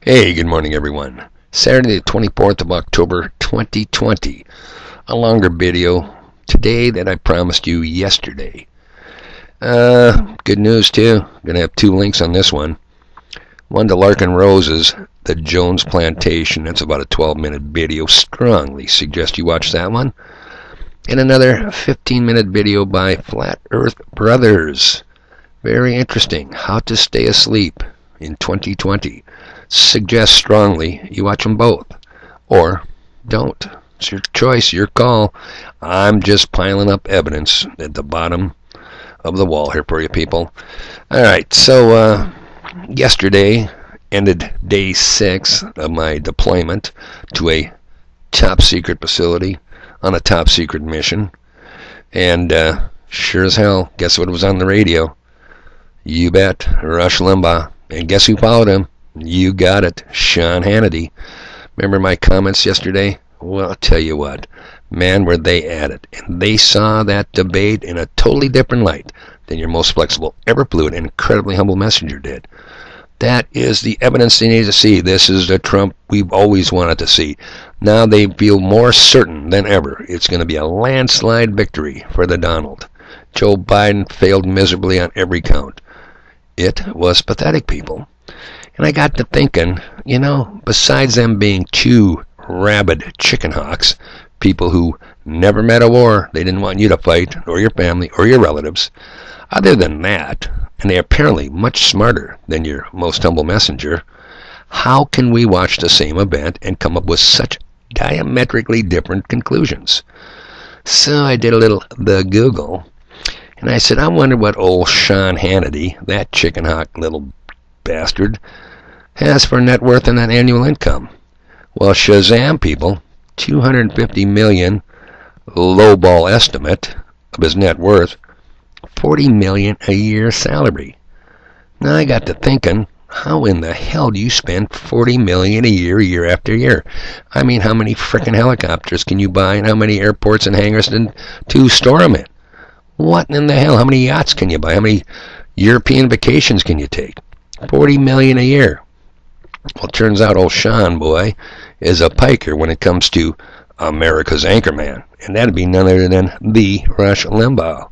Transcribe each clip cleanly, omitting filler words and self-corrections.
Hey, good morning, everyone. Saturday, the 24th of October, 2020. A longer video today than I promised you yesterday. Good news, too. Going to have two links on this one. One to Larkin Roses, the Jones Plantation. That's about a 12-minute video. Strongly suggest you watch that one. And another 15-minute video by Flat Earth Brothers. Very interesting. How to stay asleep in 2020. Suggest strongly you watch them both, or don't. It's your choice, your call. I'm just piling up evidence at the bottom of the wall here for you people. Alright, so yesterday ended day 6 of my deployment to a top secret facility on a top secret mission, and sure as hell, guess what was on the radio? You bet, Rush Limbaugh. And guess who followed him? You got it, Sean Hannity. Remember my comments yesterday? Well, I'll tell you what, man, were they at it. And they saw that debate in a totally different light than your most flexible, ever fluid, and incredibly humble messenger did. That is the evidence they need to see. This is the Trump we've always wanted to see. Now they feel more certain than ever it's going to be a landslide victory for the Donald. Joe Biden failed miserably on every count. It was pathetic, people. And I got to thinking, besides them being two rabid chicken hawks, people who never met a war, they didn't want you to fight, or your family, or your relatives. Other than that, and they're apparently much smarter than your most humble messenger, how can we watch the same event and come up with such diametrically different conclusions? So I did a little the Google, and I said, I wonder what old Sean Hannity, that chicken hawk little bastard, has for net worth and an annual income. Well, Shazam, people, 250 million lowball estimate of his net worth, 40 million a year salary. Now I got to thinking, how in the hell do you spend 40 million a year after year? I mean, how many frickin' helicopters can you buy, and how many airports and hangars to store them in? What in the hell? How many yachts can you buy? How many European vacations can you take? 40 million a year. Well, it turns out old Sean boy is a piker when it comes to America's Anchorman, and that'd be none other than the Rush Limbaugh.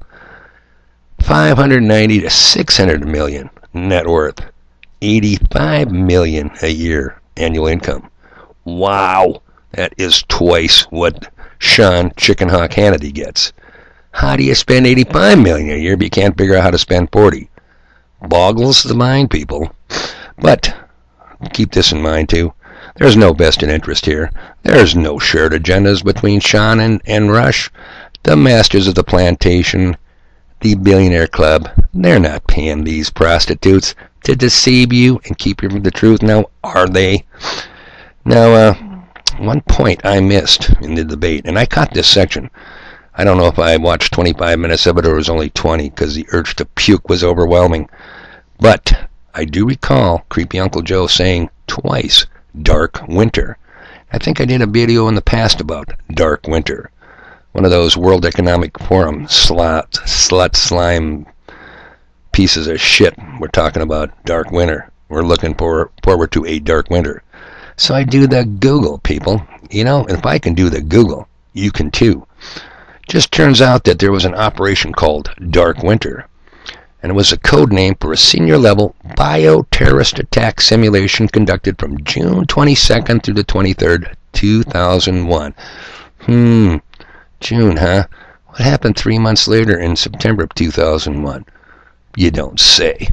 590 to 600 million net worth, 85 million a year annual income. Wow, that is twice what Sean Chicken Hawk Hannity gets. How do you spend 85 million a year if you can't figure out how to spend 40? Boggles the mind, people. But keep this in mind too. There's no vested interest here. There's no shared agendas between Sean and Rush. The masters of the plantation, the billionaire club, they're not paying these prostitutes to deceive you and keep you from the truth. Now, are they? Now, one point I missed in the debate, and I caught this section. I don't know if I watched 25 minutes of it or it was only 20 because the urge to puke was overwhelming. But I do recall Creepy Uncle Joe saying twice, Dark Winter. I think I did a video in the past about Dark Winter. One of those World Economic Forum slut slime pieces of shit. We're talking about Dark Winter. We're looking forward to a Dark Winter. So I do the Google, people. If I can do the Google, you can too. Just turns out that there was an operation called Dark Winter, and it was a code name for a senior-level bioterrorist attack simulation conducted from June 22nd through the 23rd, 2001. June, huh? What happened 3 months later in September of 2001? You don't say.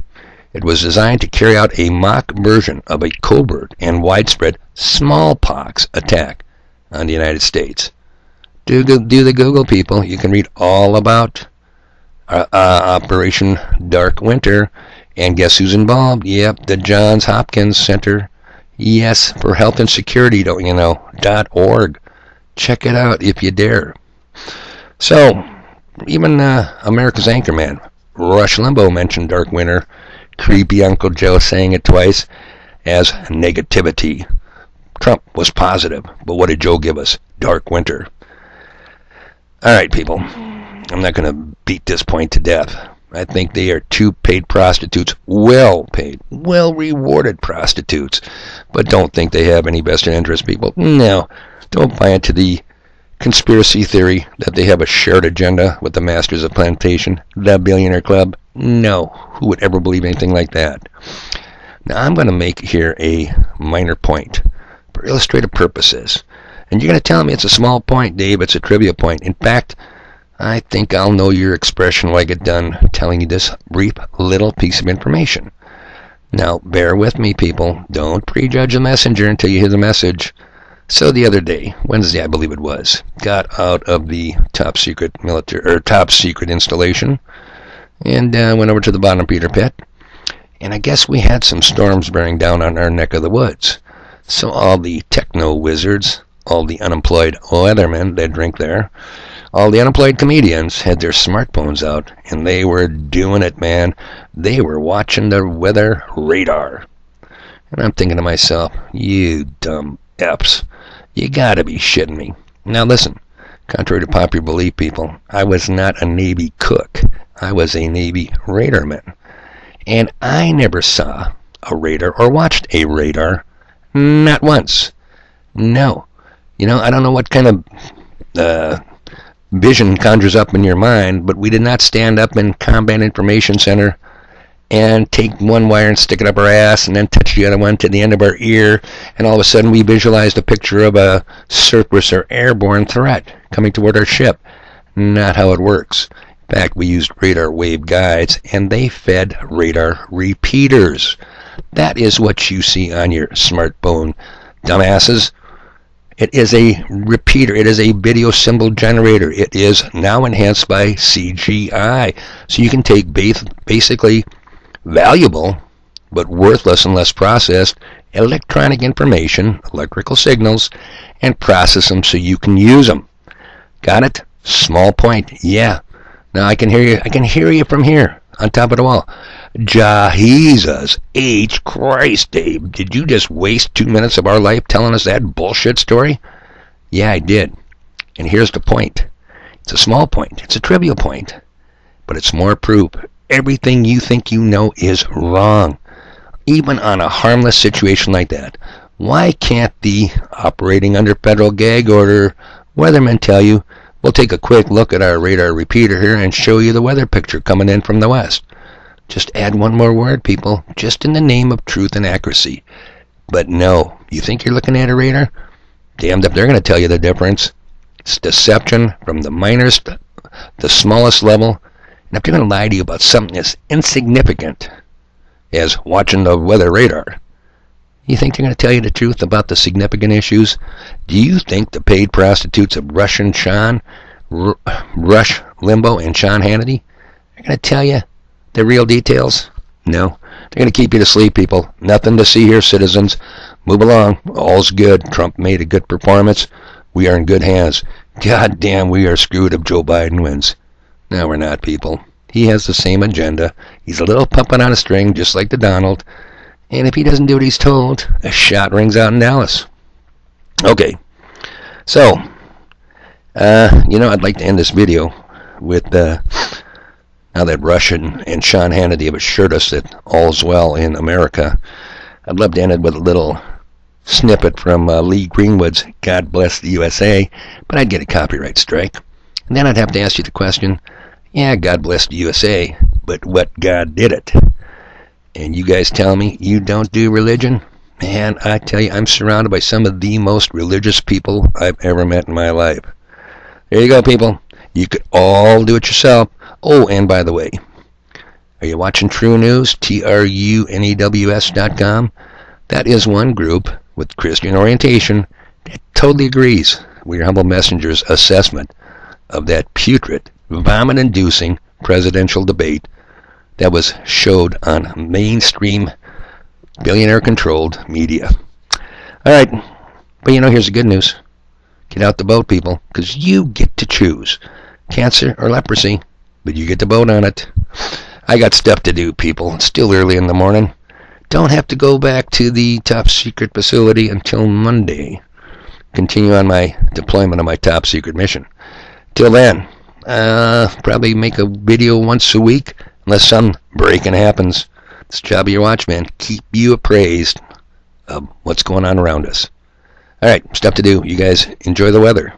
It was designed to carry out a mock version of a covert and widespread smallpox attack on the United States. Do the Google, people. You can read all about Operation Dark Winter, and guess who's involved? Yep, the Johns Hopkins Center. Yes, for Health and Security, .org. Check it out if you dare. So, even America's Anchorman, Rush Limbaugh, mentioned Dark Winter. Creepy Uncle Joe saying it twice as negativity. Trump was positive, but what did Joe give us? Dark Winter. All right, people. I'm not going to beat this point to death. I think they are two paid prostitutes, well paid, well rewarded prostitutes. but don't think they have any vested interest, people. No, don't buy into the conspiracy theory that they have a shared agenda with the masters of plantation, the billionaire club. No, who would ever believe anything like that? Now, I'm going to make here a minor point for illustrative purposes. And you're going to tell me it's a small point, Dave. It's a trivia point. In fact, I think I'll know your expression when I get done telling you this brief little piece of information. Now, bear with me, people. Don't prejudge the messenger until you hear the message. So the other day, Wednesday I believe it was, got out of the top secret installation and went over to the bottom of Peter Pit. And I guess we had some storms bearing down on our neck of the woods. So all the techno wizards, all the unemployed weathermen that drink there, all the unemployed comedians had their smartphones out, and they were doing it, man. They were watching the weather radar. And I'm thinking to myself, you dumb F's. You gotta be shitting me. Now listen, contrary to popular belief, people, I was not a Navy cook. I was a Navy radarman. And I never saw a radar or watched a radar. Not once. No. You know, I don't know what kind of vision conjures up in your mind, but we did not stand up in Combat Information Center and take one wire and stick it up our ass and then touch the other one to the end of our ear, and all of a sudden we visualized a picture of a surface or airborne threat coming toward our ship. Not how it works. In fact, we used radar wave guides, and they fed radar repeaters. That is what you see on your smartphone, dumbasses. It is a repeater. It is a video symbol generator. It is now enhanced by CGI. So you can take basically valuable but worthless and less processed electronic information, electrical signals, and process them so you can use them. Got it? Small point. Yeah. Now I can hear you. I can hear you from here on top of the wall. Jesus H. Christ, Dave. Did you just waste 2 minutes of our life telling us that bullshit story? Yeah, I did. And here's the point. It's a small point. It's a trivial point. But it's more proof. Everything you think you know is wrong. Even on a harmless situation like that. Why can't the operating under federal gag order weatherman tell you, we'll take a quick look at our radar repeater here and show you the weather picture coming in from the west? Just add one more word, people, just in the name of truth and accuracy. But no, you think you're looking at a radar? Damned if they're going to tell you the difference. It's deception from the minorest, the smallest level. And if they're going to lie to you about something as insignificant as watching the weather radar, you think they're going to tell you the truth about the significant issues? Do you think the paid prostitutes of Rush Limbaugh and Sean Hannity are going to tell you the real details? No. They're going to keep you to sleep, people. Nothing to see here, citizens. Move along. All's good. Trump made a good performance. We are in good hands. God damn, we are screwed if Joe Biden wins. No, we're not, people. He has the same agenda. He's a little puppet on a string, just like the Donald. And if he doesn't do what he's told, a shot rings out in Dallas. Okay. So, I'd like to end this video with, now that Rush and Sean Hannity have assured us that all's well in America, I'd love to end it with a little snippet from Lee Greenwood's God Bless the USA, but I'd get a copyright strike. And then I'd have to ask you the question, yeah, God bless the USA, but what God did it? And you guys tell me you don't do religion? Man, I tell you, I'm surrounded by some of the most religious people I've ever met in my life. There you go, people. You could all do it yourself. Oh, and by the way, are you watching True News? TRUNEWS.com? That is one group with Christian orientation that totally agrees with your humble messenger's assessment of that putrid, vomit-inducing presidential debate that was showed on mainstream billionaire-controlled media. All right, but here's the good news. Get out the vote, people, because you get to choose cancer or leprosy, but you get to vote on it. I got stuff to do, people. It's still early in the morning. Don't have to go back to the top secret facility until Monday. Continue on my deployment of my top secret mission. Till then, probably make a video once a week, unless some breaking happens. It's the job of your watchman. Keep you appraised what's going on around us. All right, stuff to do. You guys enjoy the weather.